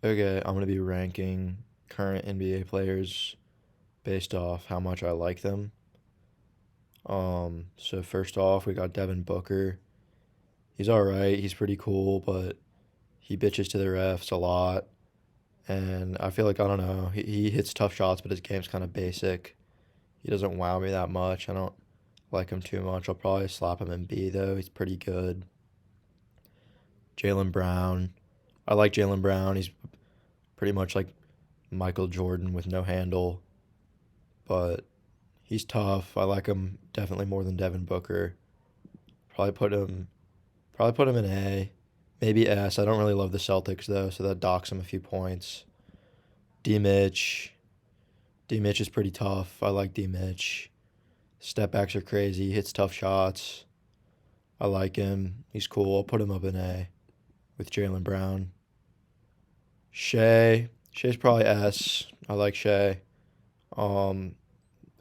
Okay, I'm gonna be ranking current NBA players based off how much I like them. So first off, we got Devin Booker. He's all right. He's pretty cool, but he bitches to the refs a lot, and I feel like I don't know. He hits tough shots, but his game's kind of basic. He doesn't wow me that much. I don't like him too much. I'll probably slap him in B though. He's pretty good. Jalen Brown. I like Jalen Brown. He's pretty much like Michael Jordan with no handle, but he's tough. I like him definitely more than Devin Booker. Probably put him probably put him in A, maybe S. I don't really love the Celtics though, so that docks him a few points. D Mitch. D Mitch is pretty tough. I like D Mitch. Step backs are crazy. He hits tough shots. I like him. He's cool. I'll put him up in A with Jalen Brown. Shea. Shea's probably S. I like Shea. Um,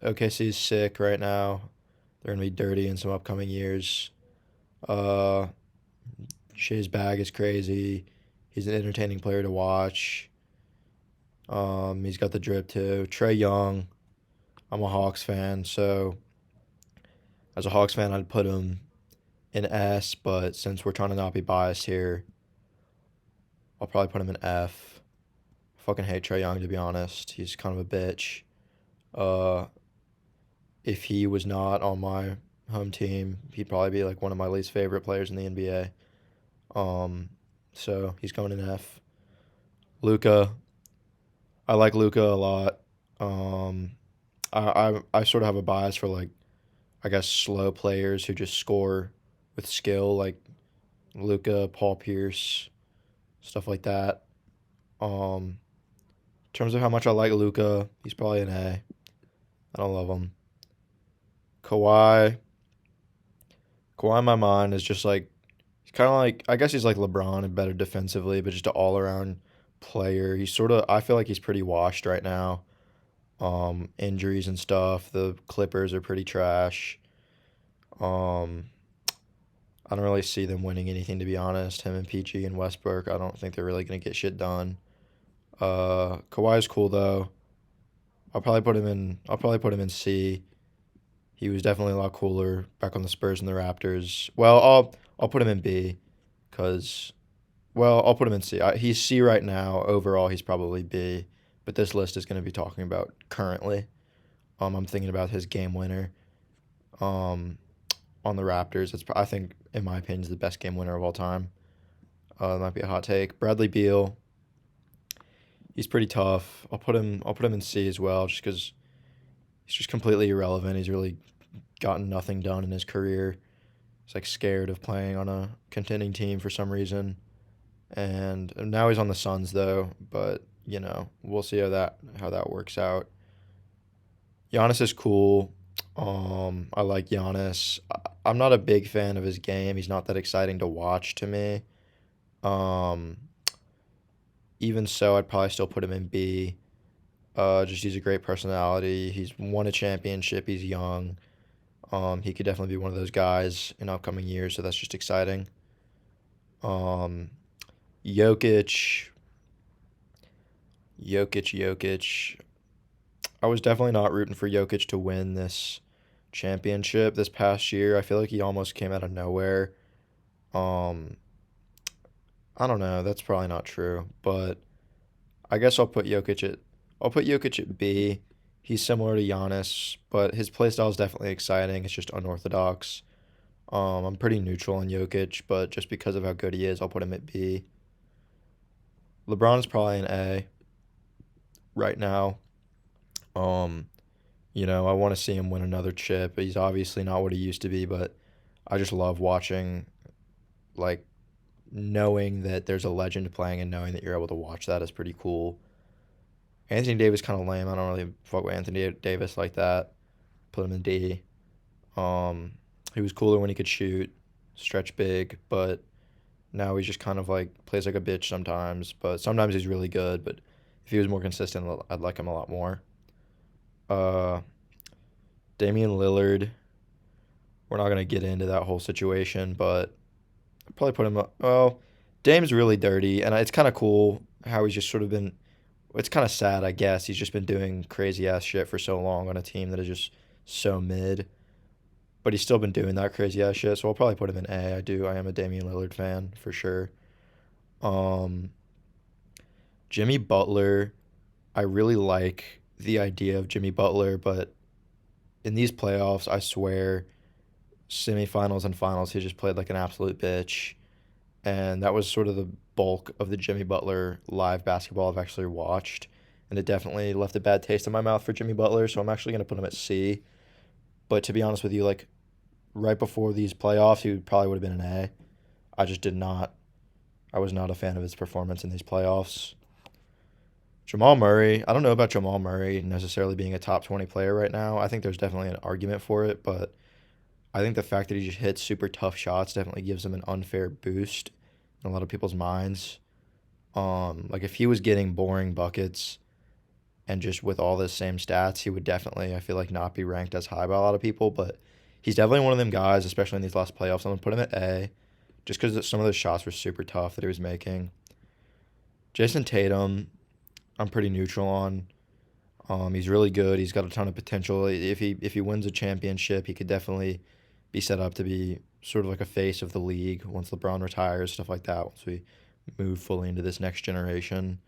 OKC's sick right now. They're gonna be dirty in some upcoming years. Uh, Shea's bag is crazy. He's an entertaining player to watch. He's got the drip too. Trey Young. I'm a Hawks fan, so as a Hawks fan, I'd put him in S. But since we're trying to not be biased here, I'll probably put him in F. I fucking hate Trey Young to be honest. He's kind of a bitch. Uh, if he was not on my home team, he'd probably be like one of my least favorite players in the NBA. Um, so he's going in F. Luca, I like Luca a lot. Um, I sort of have a bias for like I guess slow players who just score with skill, like Luca, Paul Pierce, stuff like that. In terms of how much I like Luca, he's probably an A. I don't love him. Kawhi, Kawhi in my mind is just like he's kind of like I guess he's like LeBron and better defensively, but just an all around player. He's sort of I feel like he's pretty washed right now. Injuries and stuff. The Clippers are pretty trash. Um, I don't really see them winning anything to be honest. Him and PG and Westbrook, I don't think they're really gonna get shit done. Kawhi's cool though. I'll probably put him in C. He was definitely a lot cooler back on the Spurs and the Raptors. Well, I'll put him in B, cause I'll put him in C. He's C right now. Overall, he's probably B, but this list is gonna be talking about currently. I'm thinking about his game winner. Um, on the Raptors. I think, in my opinion, is the best game winner of all time. That might be a hot take. Bradley Beal, he's pretty tough. I'll put him in C as well, just because he's just completely irrelevant. He's really gotten nothing done in his career. He's like scared of playing on a contending team for some reason, and now he's on the Suns though. But we'll see how that works out. Giannis is cool. I like Giannis. I'm not a big fan of his game. He's not that exciting to watch to me. Um, Even so, I'd probably still put him in B. Just he's a great personality. He's won a championship. He's young. He could definitely be one of those guys in upcoming years. So that's just exciting. Um, Jokic, Jokic. I was definitely not rooting for Jokic to win this championship this past year. I feel like he almost came out of nowhere. Um, I don't know. That's probably not true, but I guess I'll put Jokic at B. He's similar to Giannis, but his play style is definitely exciting. It's just unorthodox. I'm pretty neutral on Jokic, but just because of how good he is, I'll put him at B. LeBron's probably an A right now. Um, I want to see him win another chip. He's obviously not what he used to be, but I just love watching, like, knowing that there's a legend playing and knowing that you're able to watch that is pretty cool. Anthony Davis kind of lame. I don't really fuck with Anthony Davis like that. Put him in D. Um, he was cooler when he could shoot, stretch big, but now he's just kind of like plays like a bitch sometimes. But sometimes he's really good. But if he was more consistent, I'd like him a lot more. Uh, Damian Lillard. We're not gonna get into that whole situation, but I'd probably put him. Well, Dame's really dirty, and it's kind of cool how he's just sort of been. It's kind of sad, I guess. He's just been doing crazy ass shit for so long on a team that is just so mid. But he's still been doing that crazy ass shit, so I'll probably put him in A. I do. I am a Damian Lillard fan for sure. Um, Jimmy Butler. I really like the idea of Jimmy Butler, but in these playoffs, I swear, semifinals and finals, he just played like an absolute bitch. And that was sort of the bulk of the Jimmy Butler live basketball I've actually watched. And it definitely left a bad taste in my mouth for Jimmy Butler, so I'm actually going to put him at C. But to be honest with you, like right before these playoffs, he probably would have been an A. I just did not, I was not a fan of his performance in these playoffs. Jamal Murray, I don't know about Jamal Murray necessarily being a top 20 player right now. I think there's definitely an argument for it, but I think the fact that he just hits super tough shots definitely gives him an unfair boost in a lot of people's minds. Like if he was getting boring buckets and just with all the same stats, he would definitely, I feel like, not be ranked as high by a lot of people. But he's definitely one of them guys, especially in these last playoffs. I'm gonna put him at A, just because some of those shots were super tough that he was making. Jason Tatum, I'm pretty neutral on. He's really good. He's got a ton of potential. If he wins a championship, he could definitely be set up to be sort of like a face of the league once LeBron retires, stuff like that. Once we move fully into this next generation.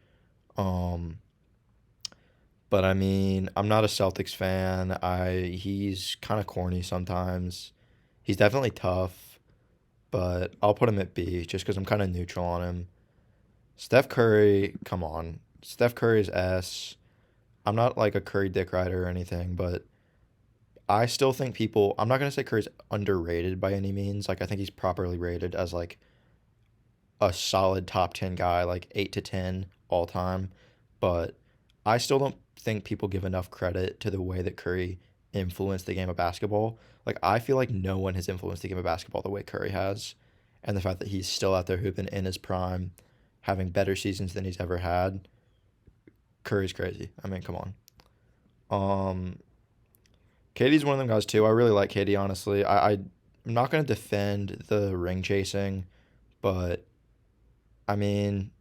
Um, but I mean, I'm not a Celtics fan. He's kind of corny sometimes. He's definitely tough, but I'll put him at B just because I'm kind of neutral on him. Steph Curry, come on. Steph Curry is S. I'm not like a Curry dick rider or anything, but I still think people. I'm not gonna say Curry's underrated by any means. Like I think he's properly rated as like a solid top 10 guy, like 8 to 10 all time. But I still don't think people give enough credit to the way that Curry influenced the game of basketball. Like, I feel like no one has influenced the game of basketball the way Curry has. And the fact that he's still out there hooping in his prime, having better seasons than he's ever had, Curry's crazy. I mean, come on. Um, Katie's one of them guys too. I really like Katie, honestly. I'm not going to defend the ring chasing, but I mean,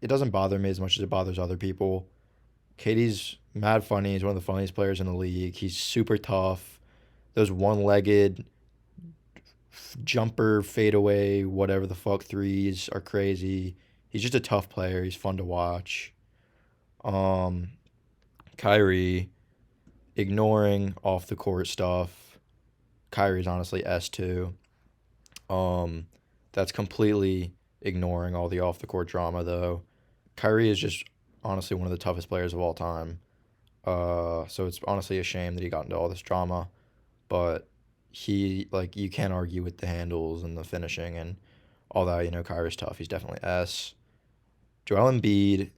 it doesn't bother me as much as it bothers other people. Katie's mad funny. He's one of the funniest players in the league. He's super tough. Those one-legged jumper, fadeaway, whatever the fuck threes are crazy. He's just a tough player. He's fun to watch. Um, Kyrie, ignoring off the court stuff. Kyrie's honestly S2. Um, that's completely ignoring all the off the court drama though. Kyrie is just honestly one of the toughest players of all time. So it's honestly a shame that he got into all this drama, but he like you can't argue with the handles and the finishing and all that. Kyrie's tough. He's definitely S. Joel Embiid,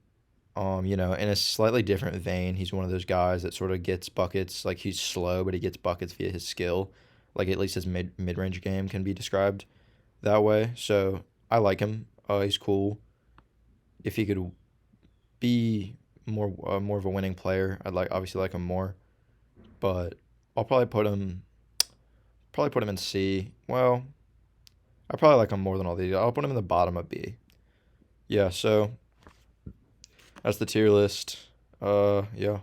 in a slightly different vein, he's one of those guys that sort of gets buckets. Like he's slow, but he gets buckets via his skill. Like at least his mid range game can be described that way. So I like him. He's cool. If he could be more of a winning player, I'd obviously like him more. But I'll probably put him in C. Well, I probably like him more than all these. I'll put him in the bottom of B. Yeah. So that's the tier list. Yeah.